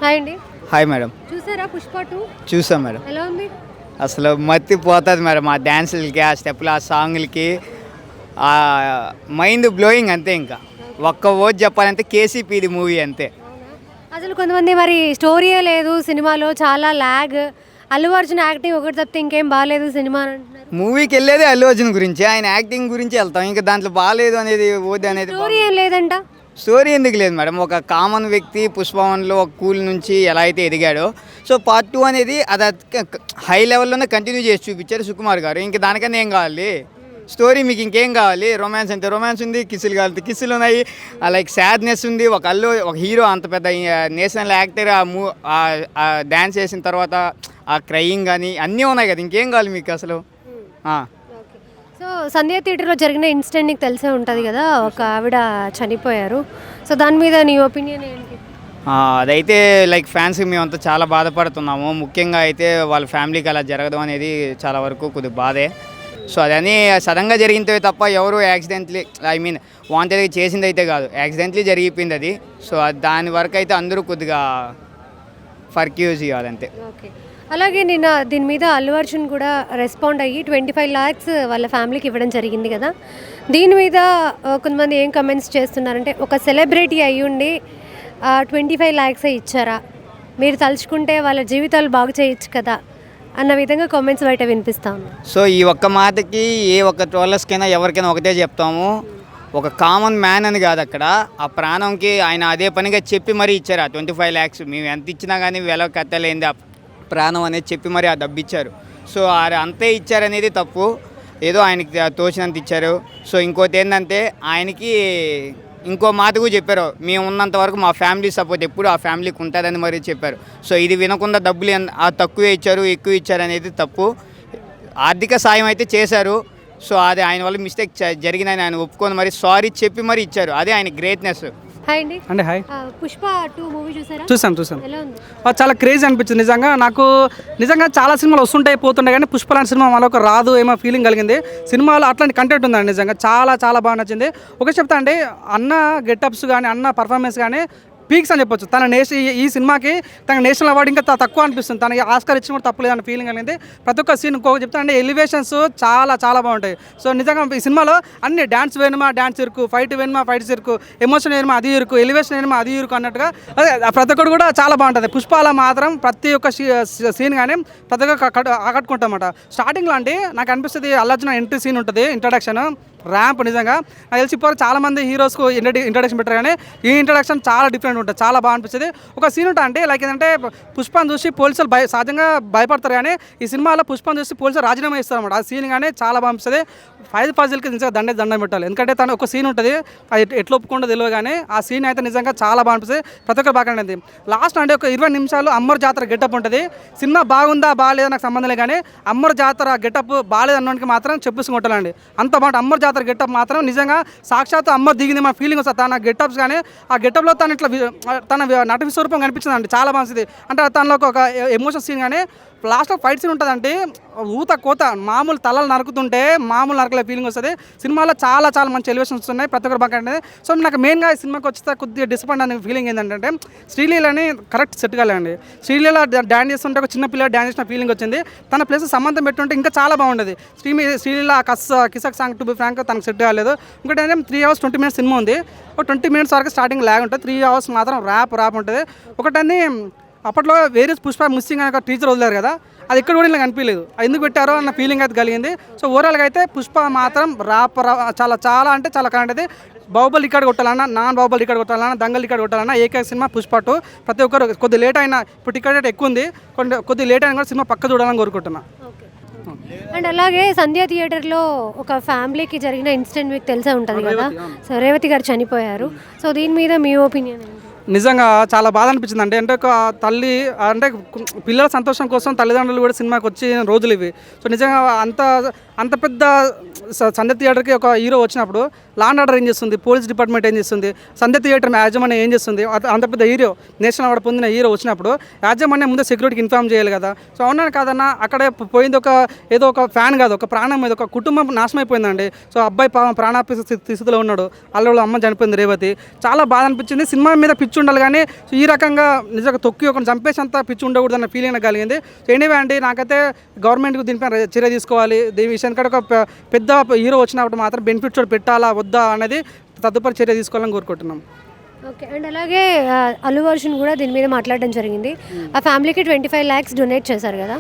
Hi అండి. Hi madam. చూసారా పుష్ప 2? చూసాం మేడం. ఎలా ఉంది? అసలు మత్తిపోతుంది మేడం. ఆ డ్యాన్సులకి, ఆ స్టెప్పులు, ఆ సాంగ్లకి మైండ్ బ్లోయింగ్ అంతే. ఇంకా ఒక్క ఓట్ చెప్పాలంటే కేసీపీది మూవీ అంతే. అసలు కొంతమంది మరి స్టోరీయే లేదు సినిమాలో, చాలా ల్యాగ్, అల్లు అర్జున్ యాక్టింగ్ ఒకటి తప్పితే ఇంకేం బాగాలేదు సినిమా అంటున్నారు. మూవీకి వెళ్ళేది అల్లు అర్జున్ గురించి, ఆయన యాక్టింగ్ గురించి వెళ్తాం. ఇంకా దాంట్లో బాగాలేదు అనేది ఓది అనేది స్టోరీ ఏం లేదంట. స్టోరీ ఎందుకు లేదు మేడం? ఒక కామన్ వ్యక్తి పుష్పవన్లో ఒక కూల్ నుంచి ఎలా అయితే ఎదిగాడో, సో పార్ట్ 2 అనేది అది హై లెవెల్లోనే కంటిన్యూ చేసి చూపించారు సుకుమార్ గారు. ఇంక దానికన్నా ఏం కావాలి? స్టోరీ మీకు ఇంకేం కావాలి? రొమాన్స్ అంటే రొమాన్స్ ఉంది, కిస్సులు కావాలి కిస్సులు ఉన్నాయి, లైక్ సాడ్నెస్ ఉంది. ఒక హీరో అంత పెద్ద నేషనల్ యాక్టర్ ఆ డ్యాన్స్ చేసిన తర్వాత ఆ క్రయింగ్ కానీ అన్నీ ఉన్నాయి కదా, ఇంకేం కావాలి మీకు అసలు? సో సంధ్యా థియేటర్లో జరిగిన ఇన్సిడెంట్ నీకు తెలిసే ఉంటుంది కదా, ఒక ఆవిడ చనిపోయారు. సో దాని మీద నీ ఒపీనియన్ ఏంటి? అదైతే లైక్ ఫ్యాన్స్ మేమంతా చాలా బాధపడుతున్నాము. ముఖ్యంగా అయితే వాళ్ళ ఫ్యామిలీకి అలా జరగడం అనేది చాలా వరకు కొద్దిగా బాధే. సో అదని సడన్గా జరిగిందే తప్ప ఎవరు యాక్సిడెంట్లీ వాంటెడ్గా చేసింది అయితే కాదు, యాక్సిడెంట్లీ జరిగిపోయింది అది. సో దాని వరకు అయితే అందరూ కొద్దిగా ఫర్క్యూజ్ ఇవ్వాలంతే. ఓకే. అలాగే నిన్న దీని మీద అల్లు అర్జున్ కూడా రెస్పాండ్ అయ్యి 25 lakhs వాళ్ళ ఫ్యామిలీకి ఇవ్వడం జరిగింది కదా. దీని మీద కొంతమంది ఏం కమెంట్స్ చేస్తున్నారంటే, ఒక సెలబ్రిటీ అయ్యుండి 25 lakhs ఇచ్చారా, మీరు తలుచుకుంటే వాళ్ళ జీవితాలు బాగు చేయొచ్చు కదా అన్న విధంగా కామెంట్స్ బయట వినిపిస్తా ఉన్నాయి. సో ఈ ఒక్క మాటకి ఏ ఒక్క ట్రోలర్స్కైనా ఎవరికైనా ఒకటే చెప్తాము, ఒక కామన్ మ్యాన్ అని కాదు, అక్కడ ఆ ప్రాణంకి ఆయన అదే పనిగా చెప్పి మరీ ఇచ్చారు ఆ 25 lakhs. మేము ఎంత ఇచ్చినా కానీ వెల కట్టలేంది ఆ ప్రాణం అనేది చెప్పి మరి ఆ డబ్బు ఇచ్చారు. సో అంతే ఇచ్చారనేది తప్పు, ఏదో ఆయనకి తోచినంత ఇచ్చారు. సో ఇంకోటి ఏంటంటే ఆయనకి ఇంకో మాట కూడా చెప్పారు, మేము ఉన్నంత వరకు మా ఫ్యామిలీ సపోర్ట్ ఎప్పుడు ఆ ఫ్యామిలీకి ఉంటుందని మరీ చెప్పారు. సో ఇది వినకుండా డబ్బులు తక్కువే ఇచ్చారు ఎక్కువ ఇచ్చారు అనేది తప్పు. ఆర్థిక సాయం అయితే చేశారు. సో అది ఆయన వల్ల మిస్టేక్ జరిగిందని ఆయన ఒప్పుకొని మరి సారీ చెప్పి మరి ఇచ్చారు. అదే ఆయన గ్రేట్నెస్. హాయ్ అండి. అంటే హాయ్. పుష్ప 2 మూవీ చూసారా? చూసాం. ఎలా ఉంది? చాలా క్రేజీ అనిపించింది నిజంగా. నాకు నిజంగా చాలా సినిమాలు వస్తుంటాయి పోతుంటాయి, కానీ పుష్ప లాంటి సినిమా మనకు రాదు ఏమో ఫీలింగ్ కలిగింది. సినిమాలో అట్లాంటి కంటెంట్ ఉందండి, నిజంగా చాలా బాగా నచ్చింది. ఒక చెప్తా అండి, అన్న గెటప్స్ కానీ అన్న పర్ఫార్మెన్స్ కానీ పీక్స్ అని చెప్పొచ్చు. తన ఈ సినిమాకి తన నేషనల్ అవార్డు ఇంకా తక్కువ అనిపిస్తుంది, తనకి ఆస్కార్ ఇచ్చిన కూడా తప్పలేదు అన్న ఫీలింగ్ అనేది. ప్రతి ఒక్క సీన్ ఇంకొక చెప్తా అండి, ఎలివేషన్స్ చాలా బాగుంటాయి. సో నిజంగా ఈ సినిమాలో అన్ని డ్యాన్స్ వేనుమా డ్యాన్స్ ఇరుకు, ఫైట్ వేనుమా ఫైట్స్ ఇరుకు, ఎమోషన్ వేనుమా అది ఇరుకు, ఎలివేషన్ వేనుమా అది ఇరుకు అన్నట్టుగా అదే ప్రతి ఒక్కటి కూడా చాలా బాగుంటుంది. పుష్పాల మాత్రం ప్రతి ఒక్క సీన్ కానీ ప్రతి ఒక్క ఆకట్టుకుంటామన్నమాట. స్టార్టింగ్లో అంటే నాకు అనిపిస్తుంది అల్లు అర్జున్ ఎంట్రీ సీన్ ఉంటుంది, ఇంట్రడక్షన్ ర్యాంప్. నిజంగా నాకు తెలిసి ఇప్పుడు చాలామంది హీరోస్కు ఇంట్రడక్షన్ పెట్టారు, కానీ ఈ ఇంట్రడక్షన్ చాలా డిఫరెంట్ ఉంటుంది, చాలా బాగా అనిపిస్తుంది. ఒక సీన్ ఉంటుంది అంటే లైక్ ఏంటంటే పుష్పను చూసి పోలీసులు సహజంగా భయపడతారు, కానీ ఈ సినిమాలో పుష్పను చూసి పోలీసులు రాజీనామా ఇస్తారు అన్నమాట. ఆ సీన్ కానీ చాలా బాగా అనిపిస్తుంది. ఫైజ్ ఫాజిల్కి నిజంగా దండం పెట్టాలి, ఎందుకంటే తను ఒక సీన్ ఉంటుంది, అది ఎట్లా ఒప్పుకుంటూ తెలియదు, కానీ ఆ సీన్ అయితే నిజంగా చాలా బాగా అనిపిస్తుంది. ప్రతి ఒక్కరు బాగా అనేది లాస్ట్ అంటే ఒక 20 నిమిషాలు అమ్మర్ జాతర గెటప్ ఉంటుంది. సినిమా బాగుందా బాగాలేదా నాకు సంబంధం లేదు, కానీ అమ్మర్ జాతర గెటప్ బాగాలేదు అన్నోనికి మాత్రం చెప్పేసుకుంటానండి. అంత బాగుంటుంది అమ్మర్ జాతర గెటప్ మాత్రం. నిజంగా సాక్షాత్ అమ్మర్ దిగింది మన ఫీలింగ్ వస్తుంది తన గెటప్స్ కానీ. ఆ గెటప్లో తను ఇట్లా తన నట విస్వరూపం కనిపించింది అండి, చాలా బాగుంది. అంటే తనలో ఒక ఎమోషన్ సీన్ కానీ లాస్ట్లో ఫైట్ సీన్ ఉంటుందంటే ఊత కోత మామూలు తలలు నరుకుతుంటే మామూలు నరకలే ఫీలింగ్ వస్తుంది. సినిమాలో చాలా మంచి ఎలివేషన్స్ ఉన్నాయి, ప్రతి ఒక్కరు బాగా అనేది. సో నాకు మెయిన్గా ఈ సినిమాకి వచ్చేస్తే కొద్దిగా డిసప్పాయింట్ అనే ఫీలింగ్ ఏంటంటే శ్రీలీలని కరెక్ట్ సెట్ కాలేండి. శ్రీలీల డ్యాన్స్ చేస్తుంటే ఒక చిన్న పిల్లలు డ్యాన్స్ చేసిన ఫీలింగ్ వచ్చింది. తన ప్లేస్ సంబంధం పెట్టుంటే ఇంకా చాలా బాగుండేది. Sreeleela Kissik song to be frank తనకు సెట్ కాలేదు. ఇంకోటి ఏంటంటే 3 hours 20 minutes సినిమా ఉంది, ఒక 20 minutes వరకు స్టార్టింగ్ ల్యాగ్ ఉంటుంది, 3 hours మాత్రం ర్యాప్ ఉంటుంది. ఒకటని అప్పట్లో వేరే పుష్ప మిస్సింగ్ అనే ఒక టీచర్ వదిలేరు కదా, అది ఇక్కడ కూడా ఇలా కనిపించలేదు, ఎందుకు పెట్టారో అన్న ఫీలింగ్ అయితే కలిగింది. సో ఓవరాల్గా అయితే పుష్ప మాత్రం చాలా అంటే చాలా కరెంట్. బాహుబలి ఇక్కడ కొట్టాలన్నా, నాన్ బాహుబలి ఇక్కడ కొట్టాలన్నా, దంగల్ ఇక్కడ కొట్టాలన్నా ఏకైక సినిమా పుష్ప 2. ప్రతి ఒక్కరు కొద్ది లేట్ అయినా, ఇప్పుడు టికెట్ రేట్ ఎక్కువ ఉంది, కొద్ది లేట్ అయినా కూడా సినిమా పక్క చూడాలని కోరుకుంటున్నా. అండ్ అలాగే సంధ్యా థియేటర్లో ఒక ఫ్యామిలీకి జరిగిన ఇన్సిడెంట్ మీకు తెలిసే ఉంటుంది కదా. సో రేవతి గారు చనిపోయారు. సో దీని మీద మీ ఒపీనియన్ ఏంటి? నిజంగా చాలా బాధ అనిపించింది. అంటే ఒక తల్లి అంటే పిల్లల సంతోషం కోసం తల్లిదండ్రులు కూడా సినిమాకి వచ్చి రోజులు ఇవి. సో నిజంగా అంత పెద్ద సంధ్య థియేటర్కి ఒక హీరో వచ్చినప్పుడు లా అండ్ ఆర్డర్ ఏం చేస్తుంది, పోలీస్ డిపార్ట్మెంట్ ఏం చేస్తుంది, సంధ్య థియేటర్ యాజమాన్యం ఏం చేస్తుంది, అంత పెద్ద హీరో నేషనల్ అవార్డు పొందిన హీరో వచ్చినప్పుడు యాజమాన్యం ముందే సెక్యూరిటీకి ఇన్ఫార్మ్ చేయాలి కదా. సో అవునా కాదన్నా, అక్కడే పోయింది ఏదో ఒక ఫ్యాన్ కాదు, ఒక ప్రాణం మీద ఒక కుటుంబం నాశనం అయిపోయిందండి. సో అబ్బాయి ప్రాణాపాయ స్థితిలో ఉన్నాడు, వాళ్ళ అమ్మ చనిపోయింది రేవతి. చాలా బాధ అనిపించింది. సినిమా మీద పిచ్చి ఉండాలి కానీ ఈ రకంగా నిజంగా తొక్కి ఒక చంపేసంత పిచ్చి ఉండకూడదు అన్న ఫీలింగ్ నాకు కలిగింది. సో ఎనీవే అండి, నాకైతే గవర్నమెంట్కి దీనిపైన చర్య తీసుకోవాలి. దీని విషయానికి ఒక పెద్ద హీరో వచ్చినప్పుడు మాత్రం బెనిఫిట్స్ పెట్టాలా వద్దా అనేది తదుపరి చర్య తీసుకోవాలని కోరుకుంటున్నాం. ఓకే అండ్ అలాగే అల్లు అర్జున్ కూడా దీని మీద మాట్లాడడం జరిగింది. ఆ ఫ్యామిలీకి 25 lakhs డొనేట్ చేశారు కదా.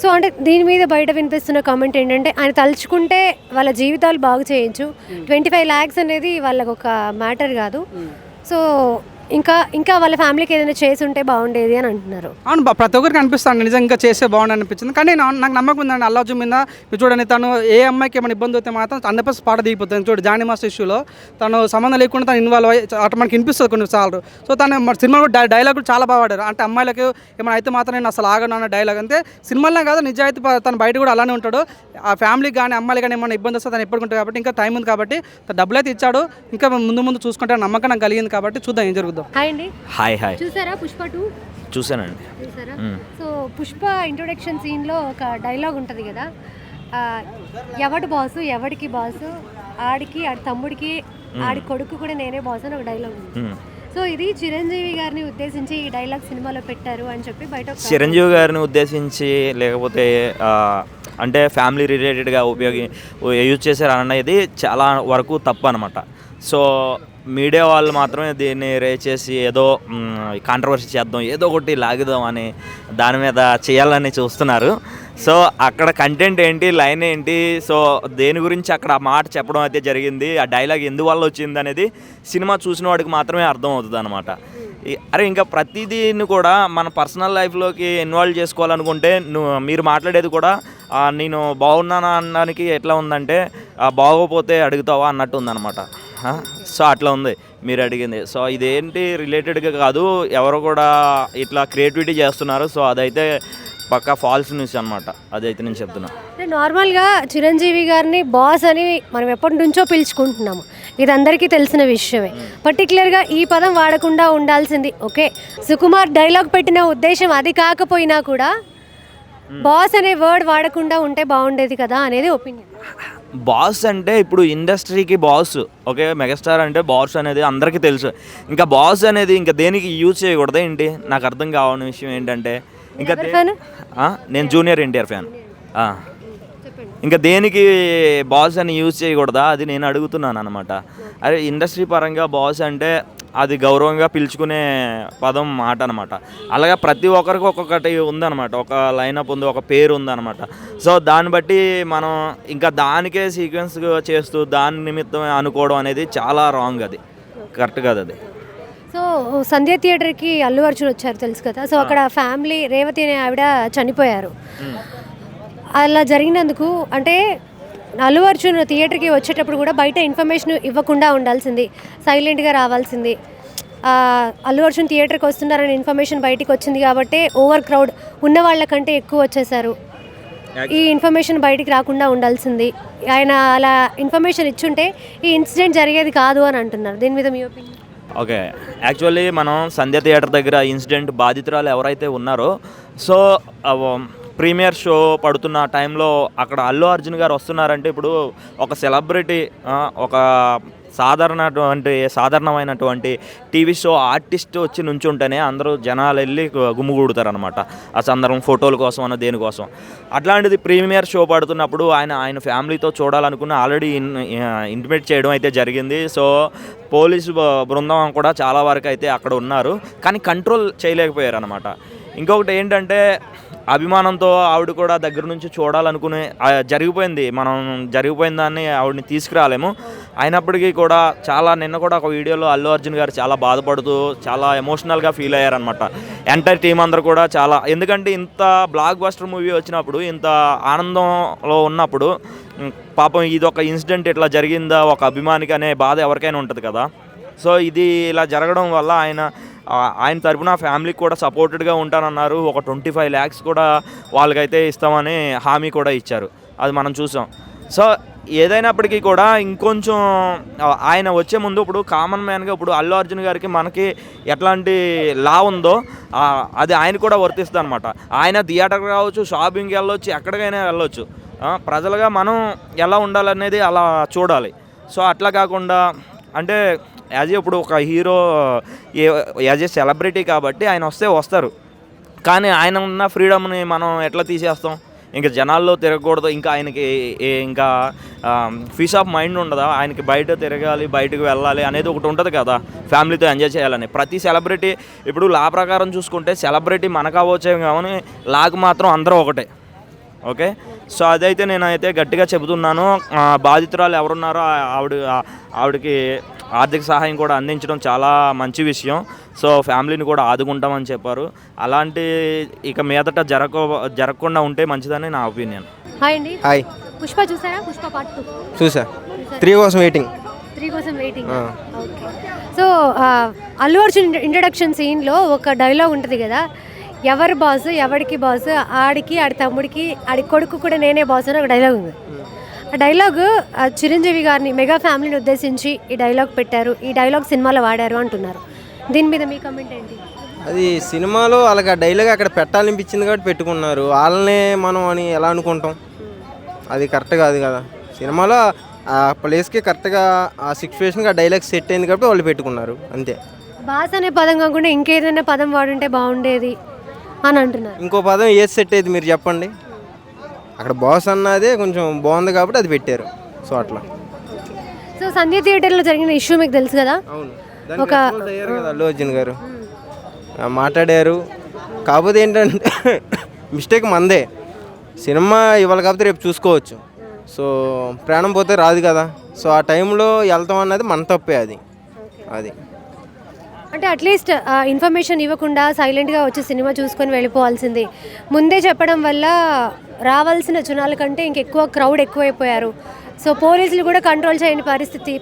సో అంటే దీని మీద బయట వినిపిస్తున్న కామెంట్ ఏంటంటే ఆయన తలుచుకుంటే వాళ్ళ జీవితాలు బాగు చేయొచ్చు, 25 lakhs అనేది వాళ్ళకు ఒక మ్యాటర్ కాదు. సో ఇంకా వాళ్ళ ఫ్యామిలీకి ఏదైనా చేసి ఉంటే బాగుండేది అని అంటున్నారు. అవును, ప్రతి ఒక్కరికి అనిపిస్తాను నిజంగా చేస్తే బాగుండు అనిపించింది. కానీ నాకు నమ్మకం ఉందండి అల్లు అర్జున్ మీద. మీరు చూడండి, తను ఏ అమ్మాయికి ఏమైనా ఇబ్బంది అయితే మాత్రం 100% పాట దిగిపోతుంది. చూడు జానీ మాస్టర్ ఇష్యూలో తను సంబంధం లేకుండా తను ఇన్వాల్వ్ అయ్యి అట్లా మనకి వినిపిస్తుంది కొన్నిసార్లు. సో తను సినిమా కూడా డైలాగ్ కూడా చాలా బాగా వాడారు. అంటే అమ్మాయిలకు ఏమైనా అయితే మాత్రం నేను అసలు ఆగను అన్న డైలాగ్. అంతే సినిమాలో కాదు, నిజాయితీ తను బయట కూడా అలానే ఉంటాడు. ఆ ఫ్యామిలీకి కానీ అమ్మాయిలు కానీ ఏమైనా ఇబ్బంది వస్తే తను ఎప్పటికుంటాడు కాబట్టి ఇంకా టైం ఉంది కాబట్టి డబ్బులు అయితే ఇచ్చాడు. ఇంకా ముందు చూసుకుంటే నమ్మకం నాకు కలిగింది కాబట్టి చూద్దాం ఏం జరుగుతుందో. హాయ్ అండి. హాయ్ చూసారా పుష్ప 2? చూసానండి. చూసారా? సో పుష్ప ఇంట్రొడక్షన్ సీన్లో ఒక డైలాగ్ ఉంటుంది కదా, ఎవడు బాసు ఎవడికి బాసు, ఆడికి ఆడి తమ్ముడికి ఆడి కొడుకు కూడా నేనే బాసు అని ఒక డైలాగ్ ఉంది. సో ఇది చిరంజీవి గారిని ఉద్దేశించి ఈ డైలాగ్ సినిమాలో పెట్టారు అని చెప్పి బయట చిరంజీవి గారిని ఉద్దేశించి లేకపోతే అంటే ఫ్యామిలీ రిలేటెడ్గా యూజ్ చేశారు అనేది చాలా వరకు తప్పు అనమాట. సో మీడియా వాళ్ళు మాత్రమే దీన్ని రేజ్ చేసి ఏదో కాంట్రవర్సీ చేద్దాం, ఏదో ఒకటి లాగుదాం అని దాని మీద చేయాలని చూస్తున్నారు. సో అక్కడ కంటెంట్ ఏంటి, లైన్ ఏంటి, సో దేని గురించి అక్కడ ఆ మాట చెప్పడం అయితే జరిగింది, ఆ డైలాగ్ ఎందువల్ల వచ్చింది అనేది సినిమా చూసిన వాడికి మాత్రమే అర్థం అవుతుంది అనమాట. అరే ఇంకా ప్రతిదీని కూడా మన పర్సనల్ లైఫ్లోకి ఇన్వాల్వ్ చేసుకోవాలనుకుంటే మీరు మాట్లాడేది కూడా నేను బాగున్నానా అనడానికి ఎట్లా ఉందంటే బాగోపోతే అడుగుతావా అన్నట్టు ఉందన్నమాట. సో అట్లా ఉంది మీరు అడిగింది. సో ఇదేంటి రిలేటెడ్గా కాదు, ఎవరు కూడా ఇట్లా క్రియేటివిటీ చేస్తున్నారు. సో అదైతే పక్కా ఫాల్స్ న్యూస్ అనమాట, అదైతే నేను చెప్తున్నా. నార్మల్గా చిరంజీవి గారిని బాస్ అని మనం ఎప్పటి నుంచో పిలుచుకుంటున్నాము, ఇది అందరికీ తెలిసిన విషయమే. పర్టికులర్గా ఈ పదం వాడకుండా ఉండాల్సింది. ఓకే, సుకుమార్ డైలాగ్ పెట్టిన ఉద్దేశం అది కాకపోయినా కూడా బాస్ అనే వర్డ్ వాడకుండా ఉంటే బాగుండేది కదా అనేది ఒపీనియన్. బాస్ అంటే ఇప్పుడు ఇండస్ట్రీకి బాస్, ఓకే, మెగాస్టార్ అంటే బాస్ అనేది అందరికీ తెలుసు. ఇంకా బాస్ అనేది ఇంకా దేనికి యూజ్ చేయకూడదు ఏంటి, నాకు అర్థం కావని విషయం ఏంటంటే ఇంకా నేను జూనియర్ ఎన్టీఆర్ ఫ్యాన్. ఇంకా దేనికి బాస్ అని యూజ్ చేయకూడదా అది నేను అడుగుతున్నాను అనమాట. అరే ఇండస్ట్రీ పరంగా బాస్ అంటే అది గౌరవంగా పిలుచుకునే పదం మాట అనమాట. అలాగే ప్రతి ఒక్కరికి ఒక్కొక్కటి ఉందన్నమాట, ఒక లైనప్ ఉంది, ఒక పేరు ఉందన్నమాట. సో దాన్ని బట్టి మనం ఇంకా దానికే సీక్వెన్స్ చేస్తూ దాని నిమిత్తం అనుకోవడం అనేది చాలా రాంగ్, అది కరెక్ట్ కాదు అది. సో సంధ్య థియేటర్కి అల్లు అర్జున్ వచ్చారు తెలుసు కదా. సో అక్కడ ఫ్యామిలీ రేవతి అనే ఆవిడ చనిపోయారు. అలా జరిగినందుకు అంటే అల్లు అర్జున్ థియేటర్కి వచ్చేటప్పుడు కూడా బయట ఇన్ఫర్మేషన్ ఇవ్వకుండా ఉండాల్సింది, సైలెంట్గా రావాల్సింది. అల్లు అర్జున్ థియేటర్కి వస్తున్నారని ఇన్ఫర్మేషన్ బయటికి వచ్చింది కాబట్టి ఓవర్ క్రౌడ్ ఉన్న వాళ్ళకంటే ఎక్కువ వచ్చేసారు. ఈ ఇన్ఫర్మేషన్ బయటికి రాకుండా ఉండాల్సింది. ఆయన అలా ఇన్ఫర్మేషన్ ఇచ్చుంటే ఈ ఇన్సిడెంట్ జరిగేది కాదు అని అంటున్నారు. దీని మీద మీ ఒపీనియన్? ఓకే, యాక్చువల్లీ మనం సంధ్య థియేటర్ దగ్గర ఇన్సిడెంట్ బాధితురాలు ఎవరైతే ఉన్నారో, సో ప్రీమియర్ షో పడుతున్న టైంలో అక్కడ అల్లు అర్జున్ గారు వస్తున్నారంటే ఇప్పుడు ఒక సెలబ్రిటీ, ఒక సాధారణమైనటువంటి టీవీ షో ఆర్టిస్ట్ వచ్చి నుంచుంటేనే అందరూ జనాలు వెళ్ళి గుమ్ముగూడుతారనమాట. ఆ సందర్భం ఫోటోల కోసం అన్న దేనికోసం. అట్లాంటిది ప్రీమియర్ షో పడుతున్నప్పుడు ఆయన ఫ్యామిలీతో చూడాలనుకున్న ఆల్రెడీ ఇంటిమేట్ చేయడం అయితే జరిగింది. సో పోలీసు బృందం కూడా చాలా వరకు అయితే అక్కడ ఉన్నారు, కానీ కంట్రోల్ చేయలేకపోయారు అనమాట. ఇంకొకటి ఏంటంటే అభిమానంతో ఆవిడ కూడా దగ్గర నుంచి చూడాలనుకునే జరిగిపోయింది, మనం జరిగిపోయిన దాన్ని ఆవిడని తీసుకురాలేము. అయినప్పటికీ కూడా నిన్న కూడా ఒక వీడియోలో అల్లు అర్జున్ గారు చాలా బాధపడుతూ చాలా ఎమోషనల్గా ఫీల్ అయ్యారనమాట. ఎంటైర్ టీం అందరూ కూడా చాలా, ఎందుకంటే ఇంత బ్లాక్ బస్టర్ మూవీ వచ్చినప్పుడు, ఇంత ఆనందంలో ఉన్నప్పుడు పాపం ఇది ఒక ఇన్సిడెంట్ ఇట్లా జరిగిందా ఒక అభిమానికి అనే బాధ ఎవరికైనా ఉంటుంది కదా. సో ఇది ఇలా జరగడం వల్ల ఆయన తరపున ఫ్యామిలీకి కూడా సపోర్టెడ్గా ఉంటానన్నారు. ఒక 25 lakhs కూడా వాళ్ళకైతే ఇస్తామని హామీ కూడా ఇచ్చారు, అది మనం చూసాం. సో ఏదైనప్పటికీ కూడా ఇంకొంచెం ఆయన వచ్చే ముందు ఇప్పుడు కామన్ మ్యాన్గా ఇప్పుడు అల్లు అర్జున్ గారికి మనకి ఎట్లాంటి లా ఉందో అది ఆయన కూడా వర్తిస్తుంది అనమాట. ఆయన థియేటర్కి రావచ్చు, షాపింగ్కి వెళ్ళొచ్చు, ఎక్కడికైనా వెళ్ళొచ్చు. ప్రజలుగా మనం ఎలా ఉండాలనేది అలా చూడాలి. సో అట్లా కాకుండా అంటే ఇప్పుడు ఒక హీరో యాజ్ ఏ సెలబ్రిటీ కాబట్టి ఆయన వస్తారు, కానీ ఆయన ఉన్న ఫ్రీడమ్ని మనం ఎట్లా తీసేస్తాం? ఇంకా జనాల్లో తిరగకూడదు, ఇంకా ఆయనకి ఇంకా పీస్ ఆఫ్ మైండ్ ఉండదా? ఆయనకి బయట తిరగాలి, బయటకు వెళ్ళాలి అనేది ఒకటి ఉంటుంది కదా, ఫ్యామిలీతో ఎంజాయ్ చేయాలని. ప్రతి సెలబ్రిటీ ఇప్పుడు లా ప్రకారం చూసుకుంటే సెలబ్రిటీ మనకు అవ్వచ్చే కానీ లాకు మాత్రం అందరూ ఒకటే. ఓకే, సో అదైతే నేనైతే గట్టిగా చెబుతున్నాను. బాధితురాలు ఎవరున్నారో ఆవిడకి ఆర్థిక సహాయం కూడా అందించడం చాలా మంచి విషయం. సో ఫ్యామిలీని కూడా ఆదుకుంటామని చెప్పారు. అలాంటి ఇక మీదట జరగకుండా ఉంటే మంచిదని నా ఒపీనియన్. హాయ్ అండి. హాయ్. పుష్ప చూసారా? పుష్ప పార్ట్ 2 చూసా. 3 కోసం వెయిటింగ్. 3 కోసం waiting. Okay. So Allu Arjun introduction సీన్లో ఒక డైలాగ్ ఉంటుంది కదా, ఎవరి బాస్, ఎవడికి బాస్, ఆడికి, ఆడి తమ్ముడికి, ఆడి కొడుకు కూడా నేనే బాస్ అని ఒక డైలాగ్ ఉంది. ఆ డైలాగ్ చిరంజీవి గారిని మెగా ఫ్యామిలీని ఉద్దేశించి ఈ డైలాగ్ పెట్టారు, ఈ డైలాగ్ సినిమాలో వాడారు అంటున్నారు. దీని మీద మీ కామెంట్ ఏంటి? అది సినిమాలో వాళ్ళకి ఆ డైలాగ్ అక్కడ పెట్టాలనిపించింది కాబట్టి పెట్టుకున్నారు. వాళ్ళనే మనం అని ఎలా అనుకుంటాం? అది కరెక్ట్ కాదు కదా. సినిమాలో ఆ ప్లేస్కి కరెక్ట్గా ఆ సిచ్యువేషన్కి ఆ డైలాగ్ సెట్ అయింది కాబట్టి వాళ్ళు పెట్టుకున్నారు, అంతే. బాస్ అనే పదం కాకుండా ఇంకేదైనా పదం వాడుంటే బాగుండేది అని అంటున్నారు. ఇంకో పదం ఏది సెట్ అయ్యేది మీరు చెప్పండి? అక్కడ బాస్ అన్నదే కొంచెం బాగుంది కాబట్టి అది పెట్టారు. సో అట్లా. సో సంధ్య థియేటర్లో జరిగిన ఇష్యూ మీకు తెలుసు కదా? అవును, ఒక అయ్యారు కదా అల్లు అర్జున్ గారు, మాట్లాడారు. కాకపోతే ఏంటంటే మిస్టేక్ మందే. సినిమా ఇవాళ కాకపోతే రేపు చూసుకోవచ్చు. సో ప్రాణం పోతే రాదు కదా. సో ఆ టైంలో వెళ్తాం అన్నది మన తప్పే. అది అంటే అట్లీస్ట్ ఇన్ఫర్మేషన్ ఇవ్వకుండా సైలెంట్గా వచ్చి సినిమా చూసుకొని వెళ్ళిపోవాల్సింది. ముందే చెప్పడం వల్ల రావాల్సిన జనాల కంటే ఇంకెక్కువ క్రౌడ్ ఎక్కువైపోయారు. సో పోలీసులు కూడా కంట్రోల్ చేయని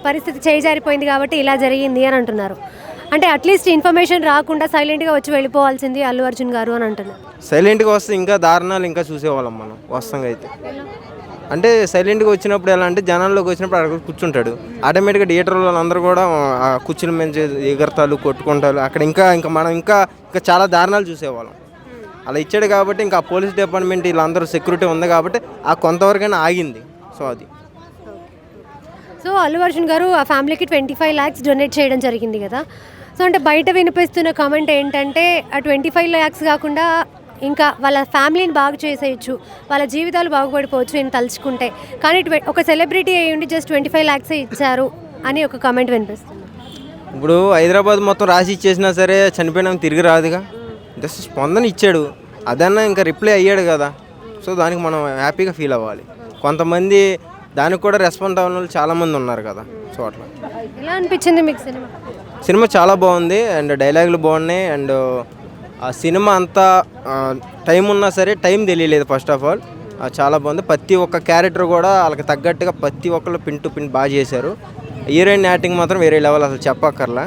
పరిస్థితి చేజారిపోయింది కాబట్టి ఇలా జరిగింది అని అంటున్నారు. అంటే అట్లీస్ట్ ఇన్ఫర్మేషన్ రాకుండా సైలెంట్గా వచ్చి వెళ్ళిపోవాల్సింది అల్లు అర్జున్ గారు అని అంటున్నారు. సైలెంట్గా వస్తే ఇంకా దారుణాలు ఇంకా చూసేవాళ్ళం మనం వాస్తవంగా అయితే. అంటే సైలెంట్గా వచ్చినప్పుడు ఎలా అంటే జనాల్లోకి వచ్చినప్పుడు అక్కడ కూర్చుంటాడు, ఆటోమేటిక్గా థియేటర్ వాళ్ళందరూ కూడా ఆ కుర్చీల మీద ఎగరతాలు, కొట్టుకుంటారు. అక్కడ ఇంకా మనం ఇంకా చాలా దారుణాలు చూసేవాళ్ళం. అలా ఇచ్చాడు కాబట్టి ఇంకా పోలీస్ డిపార్ట్మెంట్ వీళ్ళందరూ సెక్యూరిటీ ఉంది కాబట్టి ఆ కొంతవరకైనా ఆగింది. సో అది. సో అల్లు అర్జున్ గారు ఆ ఫ్యామిలీకి 25 lakhs డొనేట్ చేయడం జరిగింది కదా. సో అంటే బయట వినిపిస్తున్న కామెంట్ ఏంటంటే ఆ 25 lakhs కాకుండా ఇంకా వాళ్ళ ఫ్యామిలీని బాగు చేసేయచ్చు, వాళ్ళ జీవితాలు బాగుపడిపోవచ్చు నేను తలుచుకుంటే. కానీ ఒక సెలబ్రిటీ అయ్యి ఉండి జస్ట్ 25 lakhs ఇచ్చారు అని ఒక కామెంట్ వినిపిస్తుంది. ఇప్పుడు హైదరాబాద్ మొత్తం రాసి ఇచ్చేసినా సరే చనిపోయినా తిరిగి రాదుగా. జస్ట్ స్పందన ఇచ్చాడు, అదన్నా ఇంకా రిప్లై అయ్యాడు కదా. సో దానికి మనం హ్యాపీగా ఫీల్ అవ్వాలి. కొంతమంది దానికి కూడా రెస్పాండ్ అవ్వని వాళ్ళు చాలామంది ఉన్నారు కదా. సో అట్లా. ఎలా అనిపించింది మీకు సినిమా? చాలా బాగుంది అండ్ డైలాగులు బాగున్నాయి. అండ్ ఆ సినిమా అంతా టైం ఉన్నా సరే టైం తెలియలేదు. ఫస్ట్ ఆఫ్ ఆల్ చాలా బాగుంది. ప్రతి ఒక్క క్యారెక్టర్ కూడా వాళ్ళకి తగ్గట్టుగా ప్రతి ఒక్కరు పిన్ టు పిన్ బాగా చేశారు. హీరోయిన్ యాక్టింగ్ మాత్రం వేరే లెవెల్, అసలు చెప్పక్కర్లా.